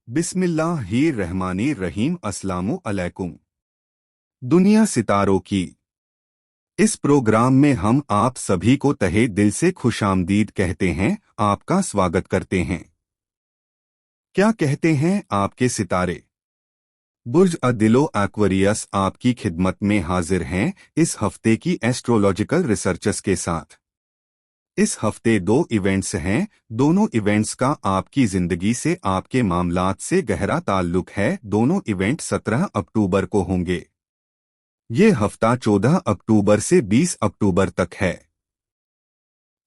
बिस्मिल्लाहिर्रहमानिर्रहीम। अस्सलामु अलैकुम। दुनिया सितारों की इस प्रोग्राम में हम आप सभी को तहे दिल से खुशामदीद कहते हैं, आपका स्वागत करते हैं। क्या कहते हैं आपके सितारे? बुर्ज अदिलो एक्वेरियस आपकी खिदमत में हाजिर हैं इस हफ्ते की एस्ट्रोलॉजिकल रिसर्चेस के साथ। इस हफ्ते दो इवेंट्स हैं। दोनों इवेंट्स का आपकी जिंदगी से, आपके मामलात से गहरा ताल्लुक है। दोनों इवेंट 17 अक्टूबर को होंगे। ये हफ्ता 14 अक्टूबर से 20 अक्टूबर तक है।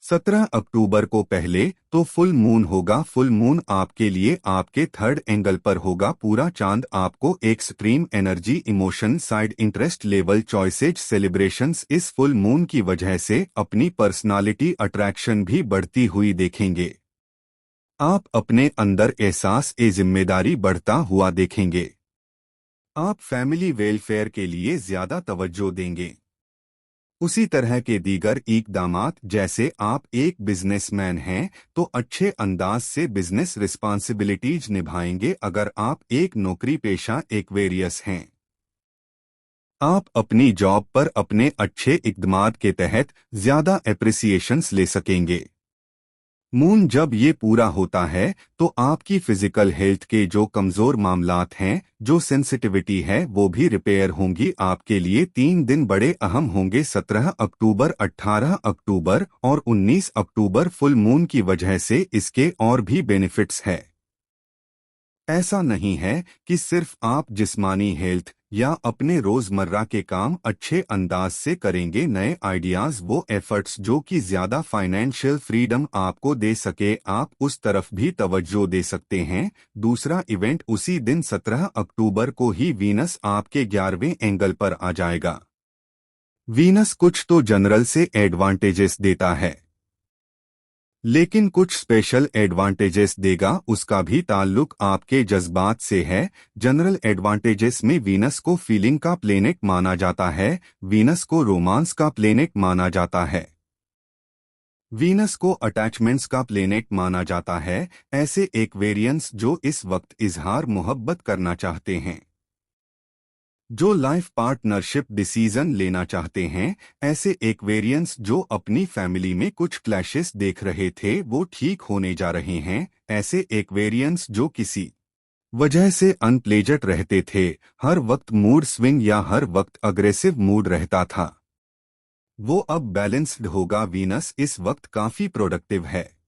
17 अक्टूबर को पहले तो फुल मून होगा। फुल मून आपके लिए आपके थर्ड एंगल पर होगा। पूरा चांद आपको extreme energy, emotion, side interest level, choices, celebrations इस फुल मून की वजह से अपनी पर्सनालिटी अट्रैक्शन भी बढ़ती हुई देखेंगे। आप अपने अंदर एहसास जिम्मेदारी बढ़ता हुआ देखेंगे। आप फैमिली वेलफेयर के लिए ज्यादा तवज्जो देंगे। उसी तरह के दीगर इक़दामात, जैसे आप एक बिजनेसमैन हैं तो अच्छे अंदाज से बिजनेस रिस्पॉन्सिबिलिटीज निभाएंगे। अगर आप एक नौकरी पेशा एक्वेरियस हैं, आप अपनी जॉब पर अपने अच्छे इक़दामात के तहत ज्यादा एप्रिसिएशंस ले सकेंगे। मून जब ये पूरा होता है तो आपकी फिजिकल हेल्थ के जो कमजोर मामलात हैं, जो सेंसिटिविटी है, वो भी रिपेयर होंगी। आपके लिए 3 दिन बड़े अहम होंगे। 17 अक्टूबर, 18 अक्टूबर और 19 अक्टूबर फुल मून की वजह से इसके और भी बेनिफिट्स है। ऐसा नहीं है कि सिर्फ आप जिस्मानी हेल्थ या अपने रोजमर्रा के काम अच्छे अंदाज से करेंगे। नए आइडियाज, वो एफर्ट्स जो कि ज्यादा फाइनेंशियल फ्रीडम आपको दे सके, आप उस तरफ भी तवज्जो दे सकते हैं। दूसरा इवेंट उसी दिन 17 अक्टूबर को ही वीनस आपके 11वें एंगल पर आ जाएगा। वीनस कुछ तो जनरल से एडवांटेजेस देता है, लेकिन कुछ स्पेशल एडवांटेजेस देगा। उसका भी ताल्लुक आपके जज्बात से है। जनरल एडवांटेजेस में वीनस को फीलिंग का प्लेनेट माना जाता है। वीनस को रोमांस का प्लेनेट माना जाता है। वीनस को अटैचमेंट्स का प्लेनेट माना जाता है। ऐसे एक्वेरियंस जो इस वक्त इजहार मोहब्बत करना चाहते हैं, जो लाइफ पार्टनरशिप डिसीजन लेना चाहते हैं, ऐसे एक्वेरियंस जो अपनी फैमिली में कुछ क्लैशेस देख रहे थे वो ठीक होने जा रहे हैं, ऐसे एक्वेरियंस जो किसी वजह से अनप्लेजंट रहते थे, हर वक्त मूड स्विंग या हर वक्त अग्रेसिव मूड रहता था, वो अब बैलेंस्ड होगा। वीनस इस वक्त काफी प्रोडक्टिव है।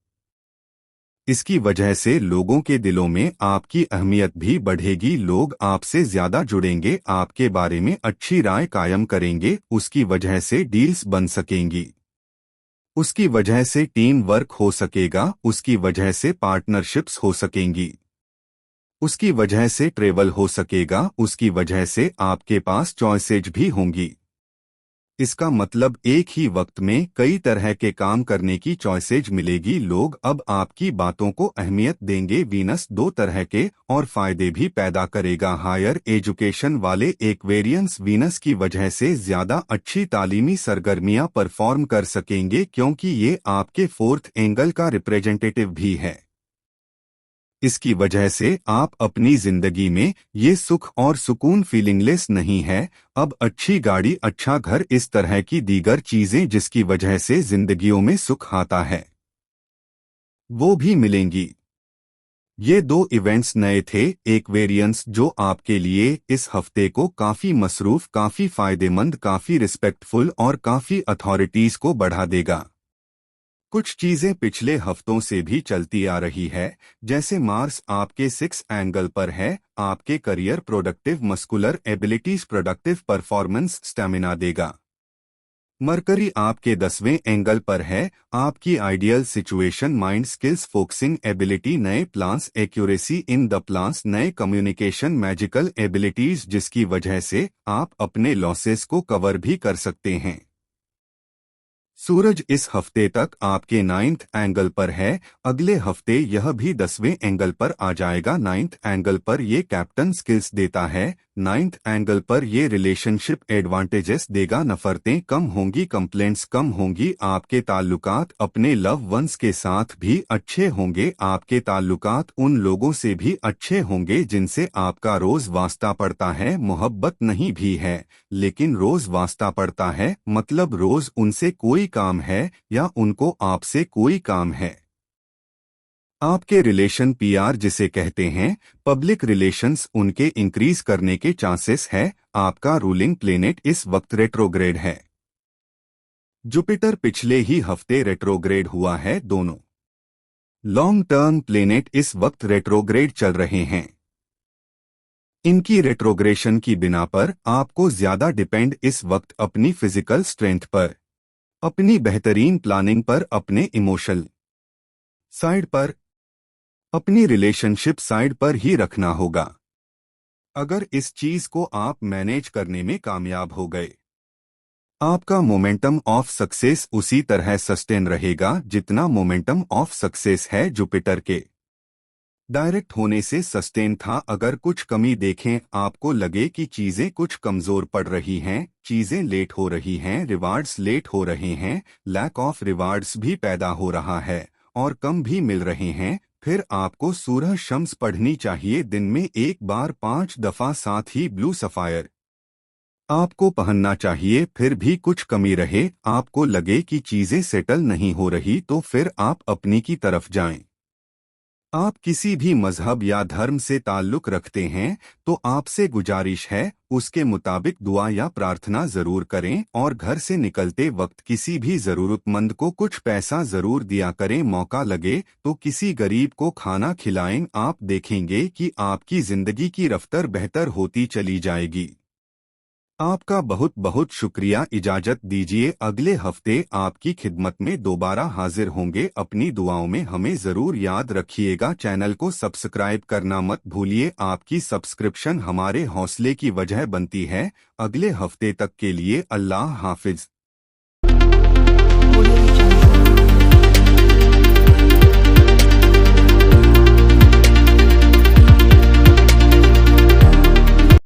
इसकी वजह से लोगों के दिलों में आपकी अहमियत भी बढ़ेगी। लोग आपसे ज्यादा जुड़ेंगे, आपके बारे में अच्छी राय कायम करेंगे। उसकी वजह से डील्स बन सकेंगी, उसकी वजह से टीम वर्क हो सकेगा, उसकी वजह से पार्टनरशिप्स हो सकेंगी, उसकी वजह से ट्रेवल हो सकेगा, उसकी वजह से आपके पास चॉइसेज भी होंगी। इसका मतलब एक ही वक्त में कई तरह के काम करने की चॉइसेज मिलेगी। लोग अब आपकी बातों को अहमियत देंगे। वीनस दो तरह के और फायदे भी पैदा करेगा। हायर एजुकेशन वाले एक्वेरियंस वीनस की वजह से ज्यादा अच्छी तालीमी सरगर्मियां परफॉर्म कर सकेंगे, क्योंकि ये आपके फोर्थ एंगल का रिप्रेजेंटेटिव भी है। इसकी वजह से आप अपनी जिंदगी में ये सुख और सुकून फीलिंगलेस नहीं है। अब अच्छी गाड़ी, अच्छा घर, इस तरह की दीगर चीजें जिसकी वजह से जिंदगियों में सुख आता है, वो भी मिलेंगी। ये दो इवेंट्स नए थे एक्वेरियंस, जो आपके लिए इस हफ्ते को काफी मसरूफ, काफी फायदेमंद, काफी रिस्पेक्टफुल और काफी अथॉरिटीज को बढ़ा देगा। कुछ चीजें पिछले हफ्तों से भी चलती आ रही है, जैसे मार्स आपके 6 एंगल पर है, आपके career, productive, muscular abilities, productive performance, stamina देगा। मरकरी आपके 10वें एंगल पर है, आपकी ideal situation, mind skills, focusing ability, नए plans, accuracy in the plans, नए कम्युनिकेशन, मैजिकल एबिलिटीज, जिसकी वजह से आप अपने लॉसेस को कवर भी कर सकते हैं। सूरज इस हफ्ते तक आपके 9th एंगल पर है। अगले हफ्ते यह भी 10वें एंगल पर आ जाएगा। 9th एंगल पर ये कैप्टन स्किल्स देता है, नाइन्थ एंगल पर ये रिलेशनशिप एडवांटेजेस देगा। नफरतें कम होंगी, कंप्लेंट्स कम होंगी, आपके ताल्लुकात अपने लव वंस के साथ भी अच्छे होंगे, आपके ताल्लुकात उन लोगों से भी अच्छे होंगे जिनसे आपका रोज वास्ता पड़ता है। मोहब्बत नहीं भी है लेकिन रोज वास्ता पड़ता है, मतलब रोज उनसे कोई काम है या उनको आपसे कोई काम है। आपके रिलेशन पीआर जिसे कहते हैं पब्लिक रिलेशंस, उनके इंक्रीज करने के चांसेस है। आपका रूलिंग प्लेनेट इस वक्त रेट्रोग्रेड है। जुपिटर पिछले ही हफ्ते रेट्रोग्रेड हुआ है। दोनों लॉन्ग टर्म प्लेनेट इस वक्त रेट्रोग्रेड चल रहे हैं। इनकी रेट्रोग्रेशन की बिना पर आपको ज्यादा डिपेंड इस वक्त अपनी फिजिकल स्ट्रेंथ पर, अपनी बेहतरीन प्लानिंग पर, अपने इमोशनल साइड पर, अपनी रिलेशनशिप साइड पर ही रखना होगा। अगर इस चीज को आप मैनेज करने में कामयाब हो गए, आपका मोमेंटम ऑफ सक्सेस उसी तरह सस्टेन रहेगा जितना मोमेंटम ऑफ सक्सेस है जुपिटर के डायरेक्ट होने से सस्टेन था। अगर कुछ कमी देखें, आपको लगे कि चीजें कुछ कमजोर पड़ रही हैं, चीजें लेट हो रही हैं, रिवार्ड्स लेट हो रहे हैं, लैक ऑफ रिवार्ड्स भी पैदा हो रहा है और कम भी मिल रहे हैं, फिर आपको सूरह शम्स पढ़नी चाहिए दिन में एक बार 5 दफा, साथ ही ब्लू सफायर आपको पहनना चाहिए। फिर भी कुछ कमी रहे, आपको लगे कि चीजें सेटल नहीं हो रही, तो फिर आप अपनी की तरफ जाएं। आप किसी भी मजहब या धर्म से ताल्लुक रखते हैं तो आपसे गुजारिश है उसके मुताबिक दुआ या प्रार्थना जरूर करें और घर से निकलते वक्त किसी भी जरूरतमंद को कुछ पैसा जरूर दिया करें। मौका लगे तो किसी गरीब को खाना खिलाएं। आप देखेंगे कि आपकी जिंदगी की रफ्तार बेहतर होती चली जाएगी। आपका बहुत बहुत शुक्रिया। इजाजत दीजिए, अगले हफ्ते आपकी खिदमत में दोबारा हाजिर होंगे। अपनी दुआओं में हमें जरूर याद रखिएगा। चैनल को सब्सक्राइब करना मत भूलिए, आपकी सब्सक्रिप्शन हमारे हौसले की वजह बनती है। अगले हफ्ते तक के लिए अल्लाह हाफिज।